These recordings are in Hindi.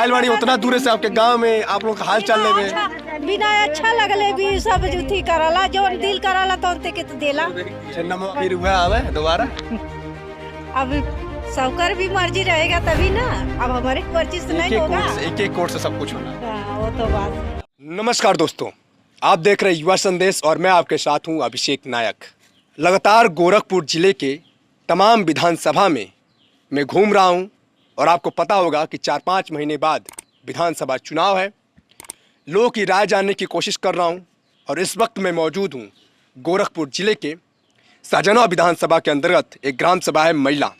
आयल बाड़ी उतना दूर से आपके गांव में आप लोग का हाल चाल लेवे बिना अच्छा लगले भी सब जुथी कराला जो दिल कराला तो के तो देला। नमो फिर हुआ आवे दोबारा। अब सबकर भी मर्जी रहेगा तभी ना, अब हमारी मर्जी से नहीं होगा। एक एक कोर्ट से सब कुछ होना। वो तो बात। नमस्कार दोस्तों, आप देख रहे युवा संदेश और मैं आपके साथ हूं अभिषेक नायक। लगातार गोरखपुर जिले के तमाम विधानसभा में मैं घूम रहा हूं और आपको पता होगा कि 4-5 महीने बाद विधानसभा चुनाव है। लोगों की राय जानने की कोशिश कर रहा हूं और इस वक्त मैं मौजूद हूं गोरखपुर जिले के सहजनवा विधानसभा के अंतर्गत एक ग्राम सभा है महिला।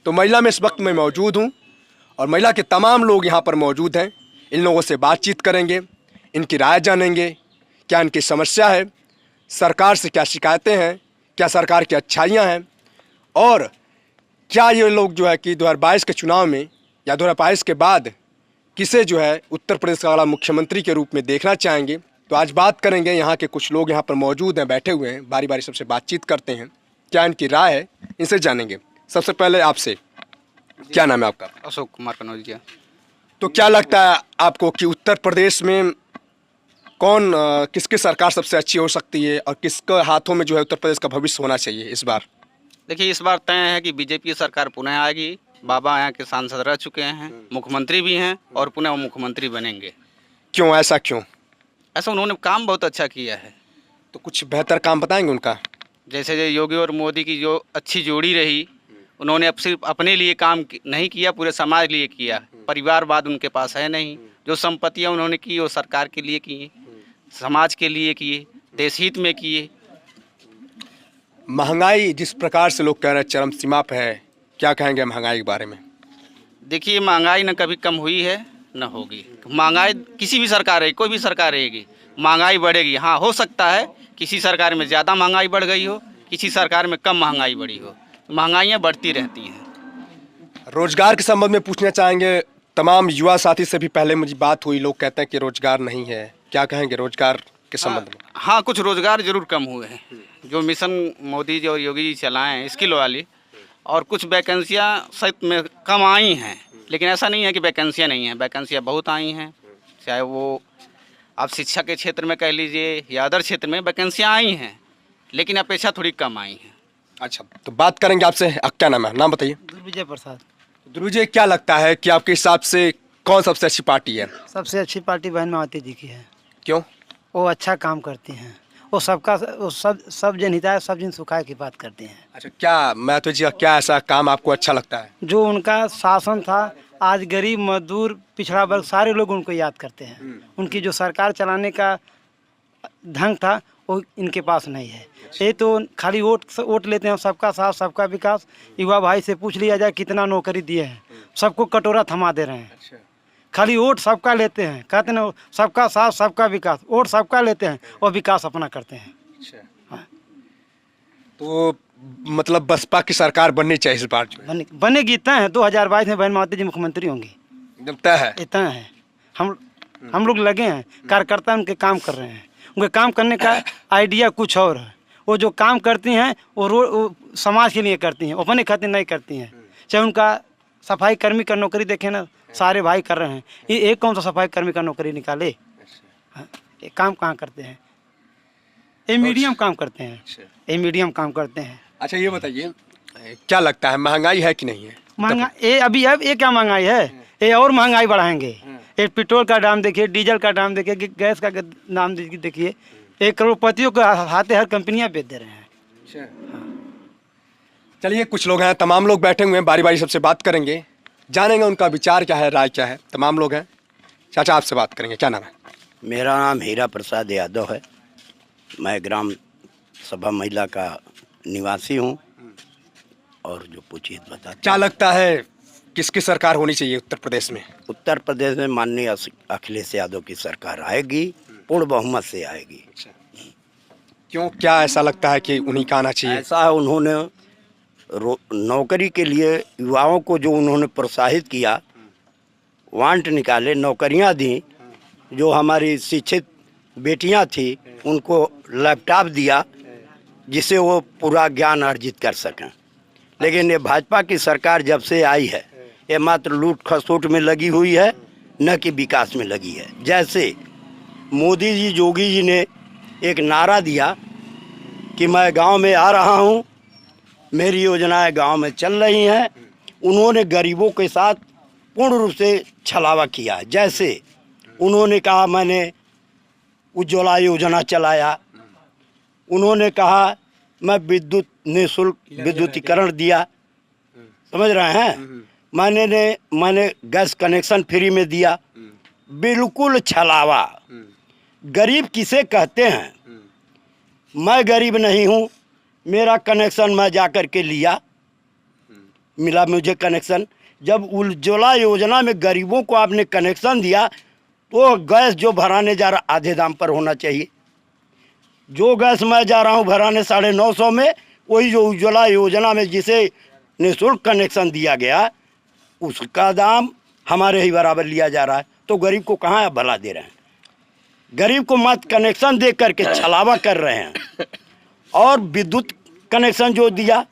तो महिला में इस वक्त मैं मौजूद हूं और महिला के तमाम लोग यहां पर मौजूद हैं। इन लोगों से बातचीत करेंगे, इनकी राय जानेंगे, क्या इनकी समस्या है, सरकार से क्या शिकायतें हैं, क्या सरकार की अच्छाइयाँ हैं और क्या ये लोग जो है कि 2022 के चुनाव में या 2022 के बाद किसे जो है उत्तर प्रदेश का अगला मुख्यमंत्री के रूप में देखना चाहेंगे। तो आज बात करेंगे, यहाँ के कुछ लोग यहाँ पर मौजूद हैं, बैठे हुए हैं, बारी बारी सबसे बातचीत करते हैं, क्या इनकी राय है इनसे जानेंगे। सबसे पहले आपसे, क्या नाम है आपका? अशोक कुमार कनौजिया। तो क्या लगता है आपको कि उत्तर प्रदेश में कौन किसकी सरकार सबसे अच्छी हो सकती है और किसके हाथों में जो है उत्तर प्रदेश का भविष्य होना चाहिए इस बार? देखिए, इस बार तय है कि बीजेपी सरकार पुनः आएगी। बाबा यहाँ के सांसद रह चुके हैं, मुख्यमंत्री भी हैं और पुनः वो मुख्यमंत्री बनेंगे। क्यों, ऐसा क्यों? ऐसा उन्होंने काम बहुत अच्छा किया है। तो कुछ बेहतर काम बताएंगे उनका? जैसे योगी और मोदी की जो अच्छी जोड़ी रही, उन्होंने अब सिर्फ अपने लिए काम नहीं किया, पूरे समाज लिए किया। परिवारवाद उनके पास है नहीं। जो संपत्तियाँ उन्होंने की वो सरकार के लिए की, समाज के लिए किए, देश हित में किए। महंगाई जिस प्रकार से लोग कह रहे हैं चरम सीमा पे है, क्या कहेंगे महंगाई के बारे में? देखिए, महंगाई न कभी कम हुई है न होगी। महंगाई किसी भी सरकार रहेगी, कोई भी सरकार रहेगी, महंगाई बढ़ेगी। हाँ, हो सकता है किसी सरकार में ज़्यादा महंगाई बढ़ गई हो, किसी सरकार में कम महंगाई बढ़ी हो। महंगाइयाँ बढ़ती रहती हैं। रोजगार के संबंध में पूछना चाहेंगे, तमाम युवा साथी से भी पहले मुझे बात हुई, लोग कहते हैं कि रोजगार नहीं है, क्या कहेंगे रोजगार के संबंध में? हाँ, कुछ रोजगार जरूर कम हुए हैं। जो मिशन मोदी जी और योगी जी चलाए हैं स्किल वाली, और कुछ वैकेंसियाँ सहित में कम आई हैं। लेकिन ऐसा नहीं है कि वैकेंसियाँ नहीं हैं, वैकेंसियाँ बहुत आई हैं। चाहे वो आप शिक्षा के क्षेत्र में कह लीजिए या अदर क्षेत्र में वैकेंसियाँ आई हैं, लेकिन अपेक्षा थोड़ी कम आई हैं। अच्छा, तो बात करेंगे आपसे। क्या नाम है? नाम बताइए। दुर्विजय प्रसाद। दुर्विजय, क्या लगता है कि आपके हिसाब से कौन सबसे अच्छी पार्टी है? सबसे अच्छी पार्टी बहन मायावती जी की है। क्यों? वो अच्छा काम करती हैं, वो सबका वो सब जन हिताय सब जन सुखाय की बात करती हैं। अच्छा, क्या मायावती जी का क्या ऐसा काम आपको अच्छा लगता है? जो उनका शासन था, आज गरीब मजदूर पिछड़ा वर्ग सारे लोग उनको याद करते हैं। उनकी जो सरकार चलाने का ढंग था वो इनके पास नहीं है। ये तो खाली वोट लेते हैं, सबका साथ सबका विकास। युवा भाई से पूछ लिया जाए कितना नौकरी दिए हैं, सबको कटोरा थमा दे रहे हैं। खाली वोट सबका लेते हैं, कहते हैं सबका साथ सबका विकास। वोट सबका लेते हैं और विकास अपना करते हैं। हाँ। तो मतलब बसपा की सरकार बननी चाहिए इस बार? जो बनेगी, तय है 2022 में बहन मायावती जी मुख्यमंत्री होंगी, एकदम तय है। तय है। हम लोग लगे हैं, कार्यकर्ता उनके काम कर रहे हैं। उनके काम करने का आइडिया कुछ और है। वो जो काम करती हैं वो समाज के लिए करती हैं, अपने खातिर नहीं करती हैं। चाहे उनका सफाई कर्मी का नौकरी देखें ना, सारे भाई कर रहे हैं। ये एक कौन सा सफाई कर्मी का नौकरी निकाले? ये काम कहाँ करते हैं? ये मीडियम काम करते हैं, ये मीडियम काम करते हैं। अच्छा, ये बताइए, क्या लगता है महंगाई है कि नहीं है? महंगाई अब ये क्या महंगाई है? ये और महंगाई बढ़ाएंगे। ये पेट्रोल का दाम देखिए, डीजल का दाम देखिए, गैस का दाम देखिए। 1 करोड़पतियों को हाथे हर कंपनियां बेच दे रहे हैं। चलिए, कुछ लोग हैं, तमाम लोग बैठे हुए हैं, बारी बारी सबसे बात करेंगे, जानेंगे उनका विचार क्या है, राय क्या है। तमाम लोग हैं। चाचा, आपसे बात करेंगे, क्या नाम है? मेरा नाम हीरा प्रसाद यादव है। मैं ग्राम सभा महिला का निवासी हूँ। और जो पूछिए बता। क्या लगता है किसकी सरकार होनी चाहिए उत्तर प्रदेश में? उत्तर प्रदेश में माननीय अखिलेश यादव की सरकार आएगी, पूर्ण बहुमत से आएगी। क्यों, क्या ऐसा लगता है कि उन्हीं का आना चाहिए? ऐसा है, उन्होंने नौकरी के लिए युवाओं को जो उन्होंने प्रोत्साहित किया, वांट निकाले, नौकरियां दी। जो हमारी शिक्षित बेटियां थी उनको लैपटॉप दिया जिससे वो पूरा ज्ञान अर्जित कर सकें। लेकिन ये भाजपा की सरकार जब से आई है, ये मात्र लूट खसोट में लगी हुई है। न कि विकास में लगी है। जैसे मोदी जी, योगी जी ने एक नारा दिया कि मैं गांव में आ रहा हूं, मेरी योजनाएं गांव में चल रही हैं। उन्होंने गरीबों के साथ पूर्ण रूप से छलावा किया। जैसे उन्होंने कहा मैंने उज्ज्वला योजना चलाया, उन्होंने कहा मैं विद्युत निःशुल्क विद्युतीकरण दिया, समझ रहे हैं, मैंने गैस कनेक्शन फ्री में दिया। बिल्कुल छलावा। गरीब किसे कहते हैं? मैं गरीब नहीं हूँ, मेरा कनेक्शन मैं जा कर के लिया, मिला मुझे कनेक्शन। जब उज्ज्वला योजना में गरीबों को आपने कनेक्शन दिया तो गैस जो भराने जा रहा आधे दाम पर होना चाहिए। जो गैस मैं जा रहा हूँ भराने 950 में, वही जो उज्ज्वला योजना में जिसे निःशुल्क कनेक्शन दिया गया उसका दाम हमारे ही बराबर लिया जा रहा है। तो गरीब को कहाँ आप भला दे रहे हैं? गरीब को मत कनेक्शन दे करके छलावा कर रहे हैं। और विद्युत कनेक्शन जो दिया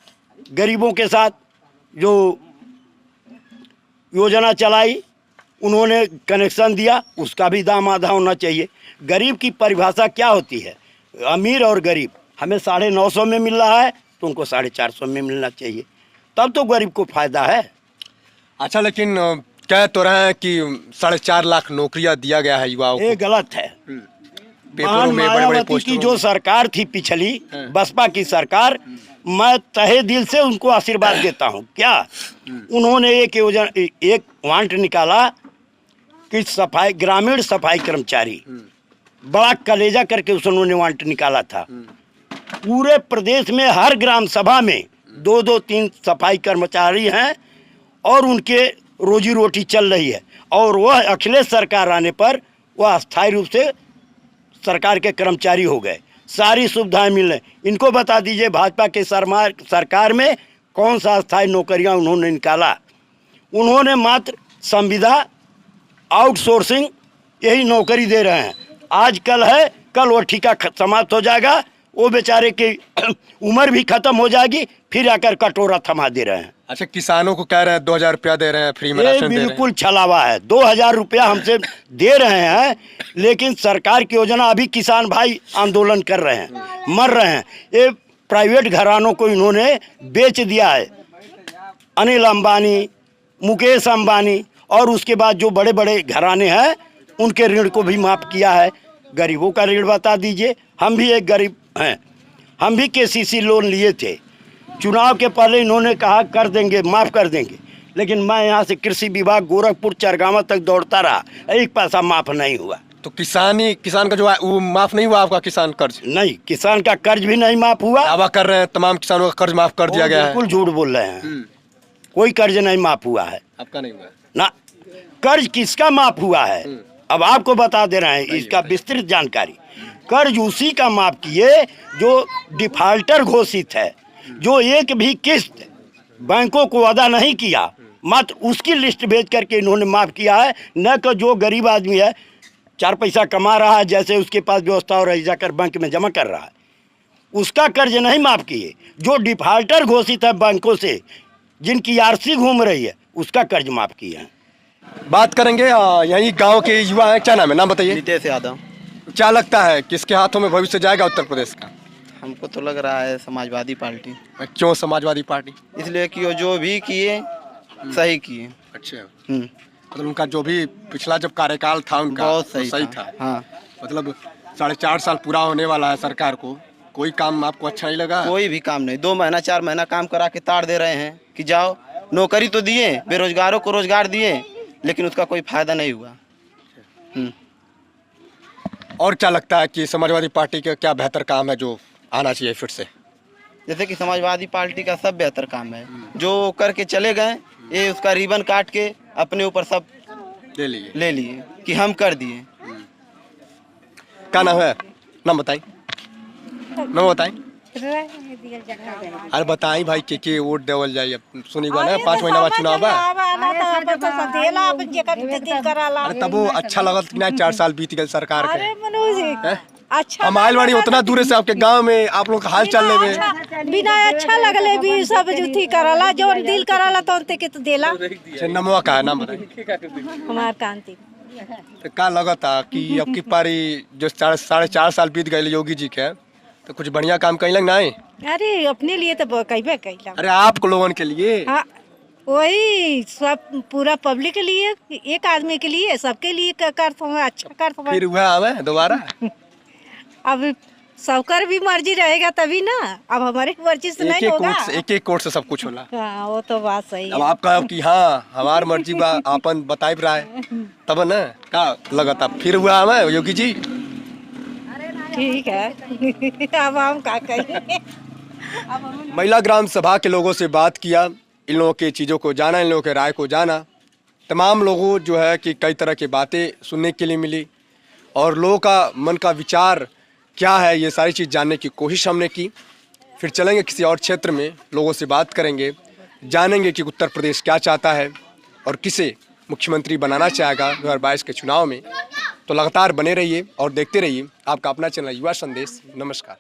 गरीबों के साथ, जो योजना चलाई, उन्होंने कनेक्शन दिया, उसका भी दाम आधा होना चाहिए। गरीब की परिभाषा क्या होती है? अमीर और गरीब। हमें 950 में मिल रहा है तो उनको 450 में मिलना चाहिए, तब तो गरीब को फायदा है। अच्छा, लेकिन कह तो रहे हैं कि 4.5 लाख नौकरियां दिया गया है युवाओं को। ये गलत है। पेपरों में बड़े-बड़े मायावती पोस्टरों की में। जो सरकार थी पिछली, बसपा की सरकार, मैं तहे दिल से उनको आशीर्वाद देता हूँ। क्या उन्होंने एक वांट निकाला कि सफाई, ग्रामीण सफाई कर्मचारी, बड़ा कलेजा करके उन्होंने वांट निकाला था। पूरे प्रदेश में हर ग्राम सभा में 2-2, 3 सफाई कर्मचारी हैं और उनके रोजी रोटी चल रही है। और वह अखिलेश सरकार आने पर वह अस्थायी रूप से सरकार के कर्मचारी हो गए, सारी सुविधाएं मिल रही। इनको बता दीजिए भाजपा के सरकार में कौन सा अस्थायी नौकरियां उन्होंने निकाला? उन्होंने मात्र संविदा, आउटसोर्सिंग, यही नौकरी दे रहे हैं। आज कल है, कल वो ठेका समाप्त हो जाएगा, वो बेचारे की उम्र भी खत्म हो जाएगी, फिर आकर कटोरा थमा दे रहे हैं। अच्छा, किसानों को कह रहे हैं 2000 रुपया दे रहे हैं, फ्री में ये राशन दे रहे हैं। बिल्कुल छलावा है। 2000 रुपया हमसे दे रहे हैं, लेकिन सरकार की योजना अभी किसान भाई आंदोलन कर रहे हैं, मर रहे हैं। ये प्राइवेट घरानों को इन्होंने बेच दिया है। अनिल अंबानी, मुकेश अंबानी और उसके बाद जो बड़े बड़े घराने हैं उनके ऋण को भी माफ़ किया है। गरीबों का ऋण बता दीजिए। हम भी एक गरीब हैं, हम भी KCC लोन लिए थे। चुनाव के पहले इन्होंने कहा कर देंगे, माफ़ कर देंगे, लेकिन मैं यहाँ से कृषि विभाग गोरखपुर चरगावा तक दौड़ता रहा, एक पैसा माफ़ नहीं हुआ। तो किसान का जो है वो माफ नहीं हुआ आपका किसान कर्ज? नहीं, किसान का कर्ज भी नहीं माफ़ हुआ। दावा कर रहे हैं तमाम किसानों का कर्ज माफ कर दिया गया है। बिल्कुल झूठ बोल रहे हैं, कोई कर्ज नहीं माफ़ हुआ है आपका नहीं हुआ ना। कर्ज किसका माफ़ हुआ है अब आपको बता दे रहे हैं, इसका विस्तृत जानकारी। कर्ज उसी का माफ़ किए जो डिफाल्टर घोषित है, जो एक भी किस्त बैंकों को अदा नहीं किया, मात्र उसकी लिस्ट भेज करके इन्होंने माफ़ किया है। न कि जो गरीब आदमी है, 4 पैसा कमा रहा है, जैसे उसके पास व्यवस्था हो रही, जाकर बैंक में जमा कर रहा है, उसका कर्ज नहीं माफ़ किए। जो डिफाल्टर घोषित है बैंकों से, जिनकी RC घूम रही है, उसका कर्ज माफ़ किया है। बात करेंगे यही गांव के युवा हैं, क्या नाम है, नाम बताइए। नितेश यादव। क्या लगता है किसके हाथों में भविष्य जाएगा उत्तर प्रदेश का? हमको तो लग रहा है समाजवादी पार्टी, क्यों समाजवादी पार्टी? इसलिए कि वो जो भी किए सही किए। अच्छा, हम्म, मतलब उनका जो भी पिछला जब कार्यकाल था उनका बहुत वो सही था। हाँ, मतलब 4.5 साल पूरा होने वाला है सरकार को, कोई काम आपको अच्छा नहीं लगा? कोई भी काम नहीं। 2 महीना 4 महीना काम करा के ताड़ दे रहे हैं कि जाओ। नौकरी तो दिए, बेरोजगारों को रोजगार दिए, लेकिन उसका कोई फायदा नहीं हुआ। और क्या लगता है कि समाजवादी पार्टी का क्या बेहतर काम है जो आना चाहिए फिर से? जैसे कि समाजवादी पार्टी का सब बेहतर काम है, जो करके चले गए, ये उसका रिबन काट के अपने ऊपर सब ले लिए कि हम कर दिए। क्या नाम है, नाम बताई, नाम बताई। अरे बताई भाई के वोट देवल जाइए, सुनी गो ना 5 महीना बाद चुनाव है। अरे तब वो अच्छा लगत कि ना 4 साल बीत गए सरकार के। अच्छा हम आयल बाड़ी उतना दूर से आपके गांव में, आप लोग का हाल चलने में बिना अच्छा लगले भी सब जुथी करला, जो दिल करला तो के तो देला। नमवा का है, नाम बताइए। हमार कांति तो क्या लगा था कि अब की पारी जो 4.5 साल बीत गए योगी जी के, तो कुछ बढ़िया काम कहीं लग ना है? अरे अपने लिए तो कहबे कैला। अरे आप लोगों के लिए? हाँ, वही सब पूरा पब्लिक के लिए, एक आदमी के लिए, सबके लिए करता हूँ, अच्छा करता हूँ। फिर हुआ आवे दोबारा? अब सबकर भी मर्जी रहेगा तभी ना, अब हमारे मर्जी से नहीं होगा। एक कोर्ट से सब कुछ होला। हाँ वो तो बात सही अब है। आप कहो कि हाँ हमार मर्जी बा आपन बताई रहा है तब ना का लगा था फिर हुआ आवे योगी जी? ठीक है। अब हम क्या कहें। महिला ग्राम सभा के लोगों से बात किया, इन लोगों की चीज़ों को जाना, इन लोगों के राय को जाना। तमाम लोगों जो है कि कई तरह की बातें सुनने के लिए मिली और लोगों का मन का विचार क्या है ये सारी चीज़ जानने की कोशिश हमने की। फिर चलेंगे किसी और क्षेत्र में, लोगों से बात करेंगे, जानेंगे कि उत्तर प्रदेश क्या चाहता है और किसे मुख्यमंत्री बनाना चाहेगा 2022 के चुनाव में। तो लगातार बने रहिए और देखते रहिए आपका अपना चैनल युवा संदेश। नमस्कार।